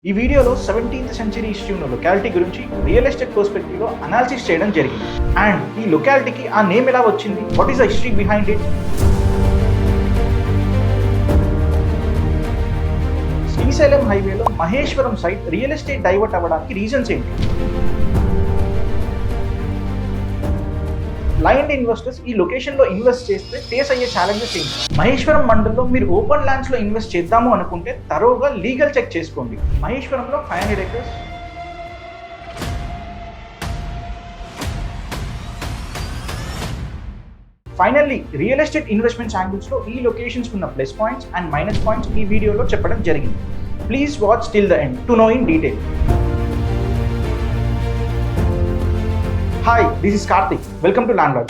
ఈ వీడియోలో 17th century history ఉన్న లొకాలిటీ గురించి రియల్ ఎస్టేట్ పర్స్పెక్టివ్ లో అనాలిసిస్ చేయడం జరిగింది. అండ్ ఈ లొకాలిటీకి ఆ నేమ్ ఎలా వచ్చింది, what is the history behind it. Srisailam హైవేలో Maheshwaram site real estate divert అవ్వడానికి రీజన్స్ ఏంటి? బ్లైండ్ ఇన్వెస్టర్స్ ఈ లొకేషన్ లో ఇన్వెస్ట్ చేస్తే ఫేస్ అయ్యే ఛాలెంజెస్ ఏంటి? మహేశ్వరం మండల్లో మీరు ఓపెన్ ల్యాండ్స్ లో ఇన్వెస్ట్ చేద్దాము అనుకుంటే తరోగా లీగల్ చెక్ చేసుకోండి. మహేశ్వరంలో 500 acres, finally real estate investments angles లో ఈ లొకేషన్స్ ఉన్న plus points and minus points ఈ వీడియోలో చెప్పడం జరిగింది. Please watch till the end to know in detail. Hi, this is Karthik. Welcome to Landlord.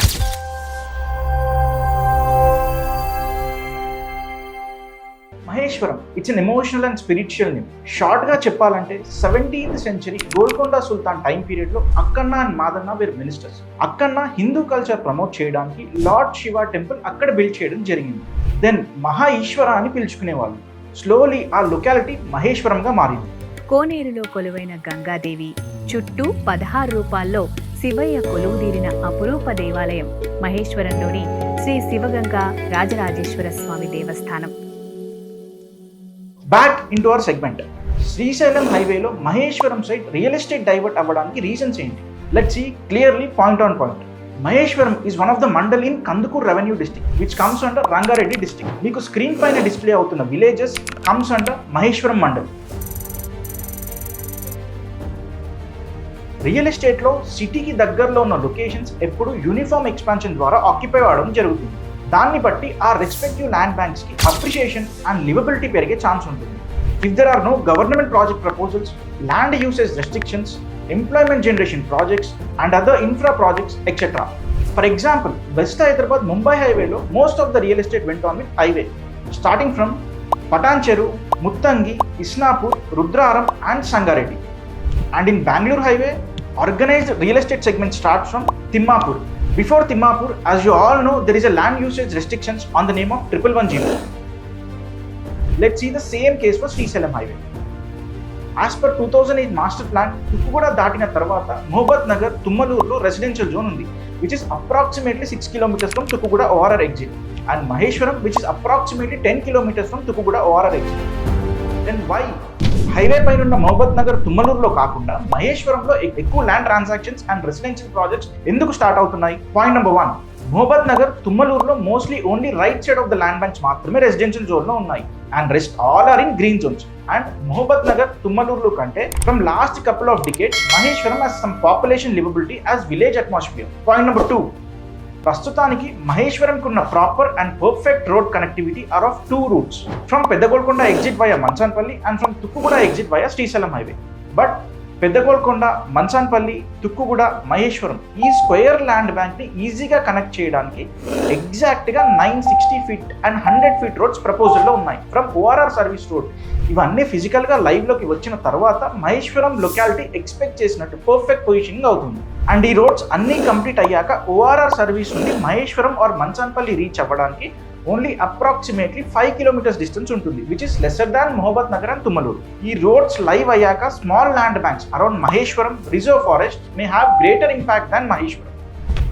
Maheshwaram, it's an emotional and spiritual name. Short ga cheppalante 17th century Golconda Sultan time period lo Akkanna and Madanna were ministers. Akkanna Hindu culture promote cheyadaniki Lord Shiva temple akkada build cheyadam jarigindi. Then Maha Ishvara ani పిలుచుకునేవాళ్ళు. Slowly ఆ locality మహేశ్వరంగా మారింది. కోనేరులో కొలువైన గంగాదేవి చుట్టూ 16 రూపాల్లో శివయ్య కొలువుదీరిన అపురూప దేవాలయం మహేశ్వరంలోని శ్రీ శివగంగా రాజరాజేశ్వర స్వామి దేవస్థానం. Back into our segment. Srisailam హైవేలో Maheshwaram site real estate divert అవ్వడానికి రీజన్స్ ఏంటి? Let's see clearly point on point. Maheshwaram is one of the mandal in Kandukur revenue district which comes under Rangareddy district. మీకు స్క్రీన్ పైన డిస్ప్లే అవుతున్న villages comes under Maheshwaram mandal. Real ఎస్టేట్లో సిటీకి దగ్గరలో ఉన్న లొకేషన్స్ ఎప్పుడు యూనిఫామ్ ఎక్స్పాన్షన్ ద్వారా ఆక్యుపై అవ్వడం జరుగుతుంది. దాన్ని బట్టి ఆ రెస్పెక్టివ్ ల్యాండ్ బ్యాంక్స్కి అప్రిషియేషన్ అండ్ లివబిలిటీ పెరిగే ఛాన్స్ ఉంటుంది. If there are no government project proposals, land usage restrictions, employment generation projects and other infra projects etcetera. For example, west Hyderabad Mumbai హైవేలో most of the real estate went on with highway starting from Patancheru, Muthangi, Isnapur, Rudraram and Sangareddy. And in Bangalore highway, organized real estate segment starts from Timmapur. Before Timmapur, as you all know, there is a land usage restrictions on the name of 1110. Let's see the same case for Srisalam highway. As per 2008 master plan, Tukkugoda దాటిన తర్వాత Mahabub Nagar తుమ్మలూరులో residential zone ఉంది which is approximately 6 kilometers from Tukkugoda ORR exit, and Maheshwaram which is approximately 10 kilometers from Tukkugoda ORR exit. Then why highway పైన ఉన్న Mahabubnagar తుమ్మలూరులో కాకుండా మహేశ్వరంలో ఎక్కువ land transactions and residential projects ఎందుకు స్టార్ట్ అవుతున్నాయి? పాయింట్ నెంబర్ 1, మహబూబ్ నగర్ తుమ్మలూరులో mostly only right side of the land banks మాత్రమే రెసిడెన్షియల్ జోన్ లో ఉన్నాయి and rest all are in green zones. And Mahabubnagar తుమ్మలూరులో కంటే from last couple of decades Maheshwaram has some population livability as village atmosphere. Point number 2, ప్రస్తుతానికి మహేశ్వరంకు ఉన్న proper and perfect road connectivity are of 2 routes from Peddagolkonda exit via Manchanpalli and from Tukkuguda exit via Srisailam highway. But Peddagolkonda, Manchanpalli, Tukkuguda, Maheshwaram ఈ square land bank ని ఈజీగా connect చేయడానికి exact గా 960 feet and 100 feet roads proposal లో ఉన్నాయి from ORR service road. ఇవన్నీ physical గా live లోకి వచ్చిన తర్వాత మహేశ్వరం లొకాలిటీ ఎక్స్పెక్ట్ చేసినట్టు పర్ఫెక్ట్ పొజిషనింగ్ అవుతుంది. అండ్ ఈ రోడ్స్ అన్నీ కంప్లీట్ అయ్యాక ORR సర్వీస్ నుండి మహేశ్వరం ఆర్ మంచాన్పల్లి రీచ్ అవ్వడానికి ఓన్లీ అప్రాక్సిమేట్లీ 5 kilometers డిస్టెన్స్ ఉంటుంది which is lesser than Mahbubnagar and Tummaluru. ఈ రోడ్స్ లైవ్ అయ్యాక small land banks around Maheshwaram reserve forest may have greater impact దాన్ మహేశ్వరం.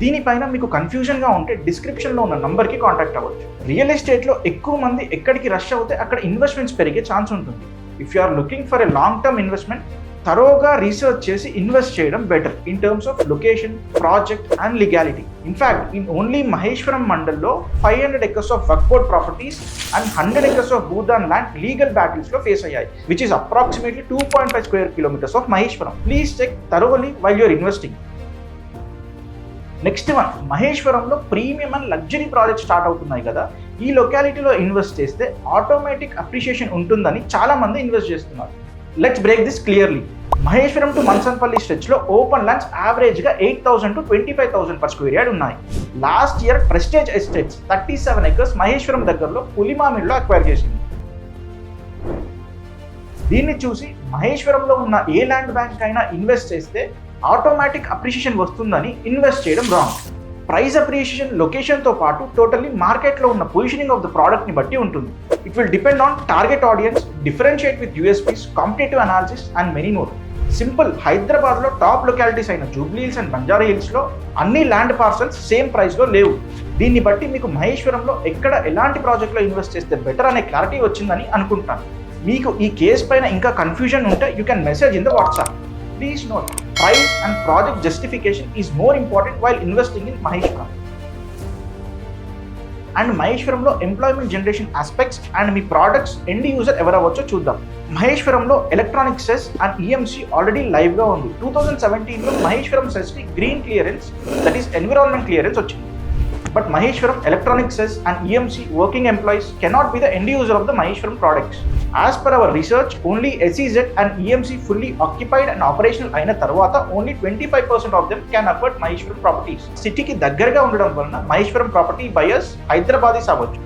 దీనిపైన మీకు కన్ఫ్యూజన్ గా ఉంటే డిస్క్రిప్షన్ లో ఉన్న నంబర్ కి కాంటాక్ట్ అవ్వచ్చు. రియల్ ఎస్టేట్ లో ఎక్కువ మంది ఎక్కడికి రష్ అవుతే అక్కడ ఇన్వెస్ట్మెంట్స్ పెరిగే ఛాన్స్ ఉంటుంది. If you are looking for a long term investment, తరోగా రీసెర్చ్ చేసి ఇన్వెస్ట్ చేయడం better in terms of location, project and legality. In fact in only Maheshwaram మండల్లో 500 acres ఆఫ్ వర్క్ board properties and 100 acres of Bhoodan land legal battles లో face అయ్యాయి which is approximately 2.5 square kilometers of Maheshwaram. Please check thoroughly while you're investing. Next one, మహేశ్వరంలో premium and luxury project start అవుతున్నాయి కదా. ఈ లొకాలిటీలో invest చేస్తే automatic appreciation ఉంటుందని చాలా మంది ఇన్వెస్ట్ చేస్తున్నారు. Let's break this clearly. Maheshwaram to Manchanpalli stretch లో ఓపెన్ ల్యాండ్స్ యావరేజ్ గా 8,000 to 25,000 per square yard ఉన్నాయి. Last year prestige estates 37 acres Maheshwaram దగ్గరలో పులిమామిడిలో అక్వైర్ చేసింది. దీన్ని చూసి మహేశ్వరంలో ఉన్న ఏ ల్యాండ్ బ్యాంక్ అయినా ఇన్వెస్ట్ చేస్తే ఆటోమేటిక్ అప్రిషియేషన్ వస్తుందని ఇన్వెస్ట్ చేయడం రాంగ్. ప్రైస్ అప్రిషియేషన్ లొకేషన్తో పాటు టోటల్లీ మార్కెట్లో ఉన్న పొజిషనింగ్ ఆఫ్ ద ప్రోడక్ట్ని బట్టి ఉంటుంది. It will depend on target audience, differentiate with USPs, competitive analysis and many more. Simple, హైదరాబాద్లో టాప్ లొకాలిటీస్ అయిన జూబ్లీ హిల్స్ అండ్ బంజారా హిల్స్లో అన్ని ల్యాండ్ పార్సల్స్ సేమ్ ప్రైస్లో లేవు. దీన్ని బట్టి మీకు మహేశ్వరంలో ఎక్కడ ఎలాంటి ప్రాజెక్ట్లో ఇన్వెస్ట్ చేస్తే బెటర్ అనే క్లారిటీ వచ్చిందని అనుకుంటాను. మీకు ఈ కేస్ పైన ఇంకా కన్ఫ్యూజన్ ఉంటే you can message in the WhatsApp. Please note, price and project justification is more important while investing in Maheshwaram. And మహేశ్వరంలో ఎంప్లాయ్మెంట్ జనరేషన్ ఆస్పెక్ట్స్ అండ్ మీ ప్రోడక్ట్స్ ఎండ్ యూజర్ ఎవరవచ్చో చూద్దాం. మహేశ్వరంలో electronic SEZ and EMC already లైవ్గా ఉంది. 2017లో మహేశ్వరం సెస్కి green clearance, that is environment clearance వచ్చింది. But Maheshwaram electronic SEZ and EMC working employees cannot be the end user of the Maheshwaram products. As per our research, only SEZ and EMC fully occupied and operational అయిన తర్వాత only 25% of them can afford Maheshwaram properties. సిటీకి దగ్గరగా ఉండడం వలన Maheshwaram property buyers Hyderabadis అవ్వచ్చు.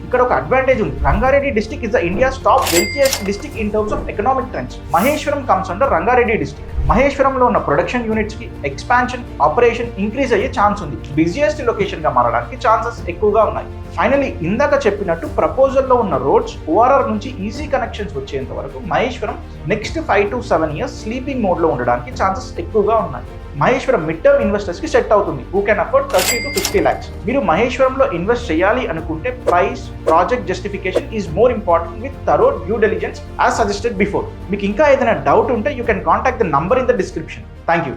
ఇక్కడ ఒక advantage ఉంది. Rangareddy district is the India's top wealthiest district in terms of economic trends. Maheshwaram comes under Rangareddy district. మహేశ్వరంలో ఉన్న ప్రొడక్షన్ యూనిట్స్ కి ఎక్స్పాన్షన్, ఆపరేషన్ ఇంక్రీజ్ అయ్యే ఛాన్స్ ఉంది. బిజియెస్ట్ లొకేషన్ గా మారడానికి ఛాన్సెస్ ఎక్కువగా ఉన్నాయి. ఫైనలీ, ఇందాక చెప్పినట్టు ప్రపోజల్లో ఉన్న రోడ్స్ ఓఆర్ఆర్ నుంచి ఈజీ కనెక్షన్స్ వచ్చేంత వరకు Maheshwaram next 5 to 7 years sleeping మోడ్లో ఉండడానికి ఛాన్సెస్ ఎక్కువగా ఉన్నాయి. మహేశ్వరం మిడ్ టర్మ్ ఇన్వెస్టర్స్కి సెట్ అవుతుంది, who can afford 30 to 50 lakhs. మీరు మహేశ్వరంలో ఇన్వెస్ట్ చేయాలి అనుకుంటే price, project justification is more important with thorough due diligence as suggested before. మీకు ఇంకా ఏదైనా డౌట్ ఉంటే you can contact the number in the description. Thank you.